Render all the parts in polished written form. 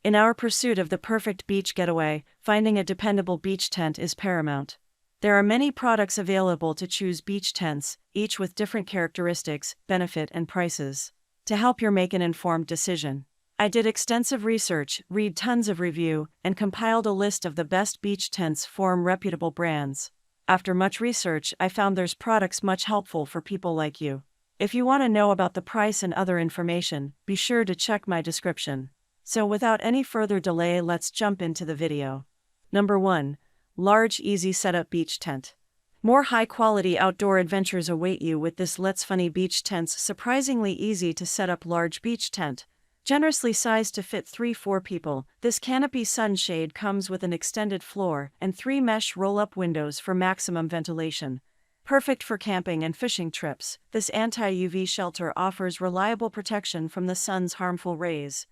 In our pursuit of the perfect beach getaway, finding a dependable beach tent is paramount. There are many products available to choose beach tents, each with different characteristics, benefit, and prices. To help you make an informed decision, I did extensive research, read tons of review, and compiled a list of the best beach tents from reputable brands. After much research, I found there's products much helpful for people like you. If you want to know about the price and other information, be sure to check my description. So without any further delay, let's jump into the video. Number 1. Large Easy Setup Beach Tent. More high-quality outdoor adventures await you with this Let's Funny Beach Tent's surprisingly easy to set up large beach tent. Generously sized to fit 3-4 people, this canopy sunshade comes with an extended floor and 3 mesh roll-up windows for maximum ventilation. Perfect for camping and fishing trips, this anti-UV shelter offers reliable protection from the sun's harmful rays.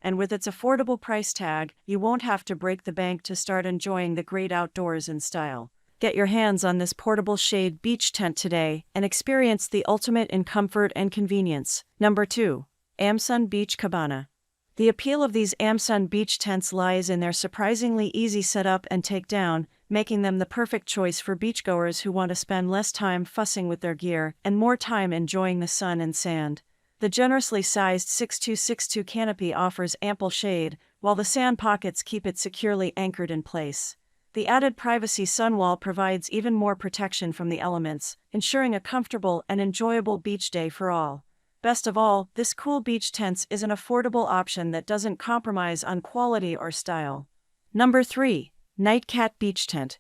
And with its affordable price tag, you won't have to break the bank to start enjoying the great outdoors in style. Get your hands on this portable shade beach tent today and experience the ultimate in comfort and convenience. Number 2. Amsun Beach Cabana. The appeal of these Amsun beach tents lies in their surprisingly easy setup and takedown, making them the perfect choice for beachgoers who want to spend less time fussing with their gear and more time enjoying the sun and sand. The generously sized 6262 canopy offers ample shade, while the sand pockets keep it securely anchored in place. The added privacy sunwall provides even more protection from the elements, ensuring a comfortable and enjoyable beach day for all. Best of all, this cool beach tent is an affordable option that doesn't compromise on quality or style. Number 3. Nightcat Beach Tent.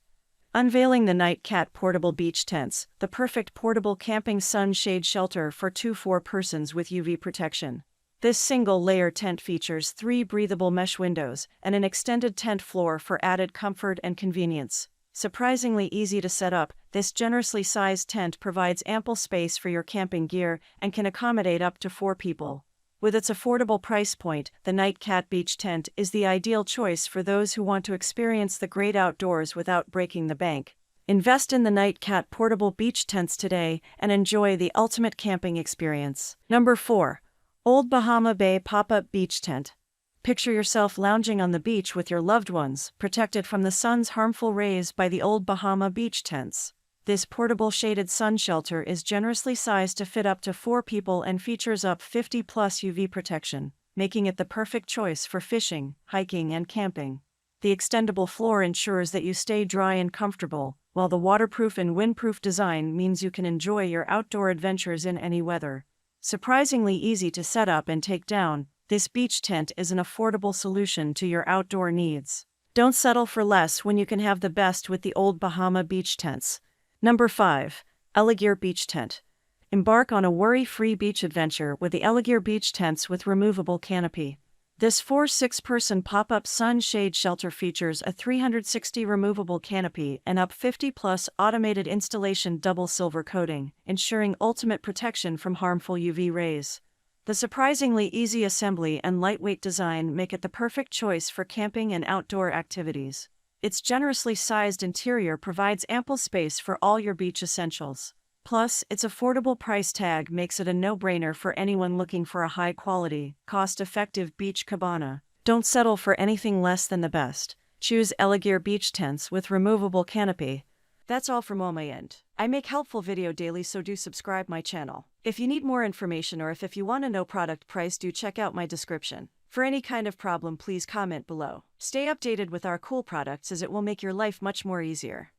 Unveiling the Nightcat Portable Beach Tents, the perfect portable camping sunshade shelter for 2-4 persons with UV protection. This single-layer tent features 3 breathable mesh windows and an extended tent floor for added comfort and convenience. Surprisingly easy to set up, this generously sized tent provides ample space for your camping gear and can accommodate up to 4 people. With its affordable price point, the Nightcat Beach Tent is the ideal choice for those who want to experience the great outdoors without breaking the bank. Invest in the Nightcat Portable Beach Tents today and enjoy the ultimate camping experience. Number 4. Old Bahama Bay Pop-Up Beach Tent. Picture yourself lounging on the beach with your loved ones, protected from the sun's harmful rays by the Old Bahama Beach Tents. This portable shaded sun shelter is generously sized to fit up to 4 people and features up 50+ UV protection, making it the perfect choice for fishing, hiking, and camping. The extendable floor ensures that you stay dry and comfortable, while the waterproof and windproof design means you can enjoy your outdoor adventures in any weather. Surprisingly easy to set up and take down, this beach tent is an affordable solution to your outdoor needs. Don't settle for less when you can have the best with the Old Bahama Beach Tents. Number 5. Elegear Beach Tent. Embark on a worry-free beach adventure with the Elegear Beach Tents with removable canopy. This 4-6-person pop-up sunshade shelter features a 360 removable canopy and up 50+ automated installation double silver coating, ensuring ultimate protection from harmful UV rays. The surprisingly easy assembly and lightweight design make it the perfect choice for camping and outdoor activities. Its generously sized interior provides ample space for all your beach essentials. Plus, its affordable price tag makes it a no-brainer for anyone looking for a high-quality, cost-effective beach cabana. Don't settle for anything less than the best. Choose Elegear Beach Tents with removable canopy. That's all from my end. I make helpful video daily, so do subscribe my channel. If you need more information or if you want to know product price, do check out my description. For any kind of problem, please comment below. Stay updated with our cool products as it will make your life much more easier.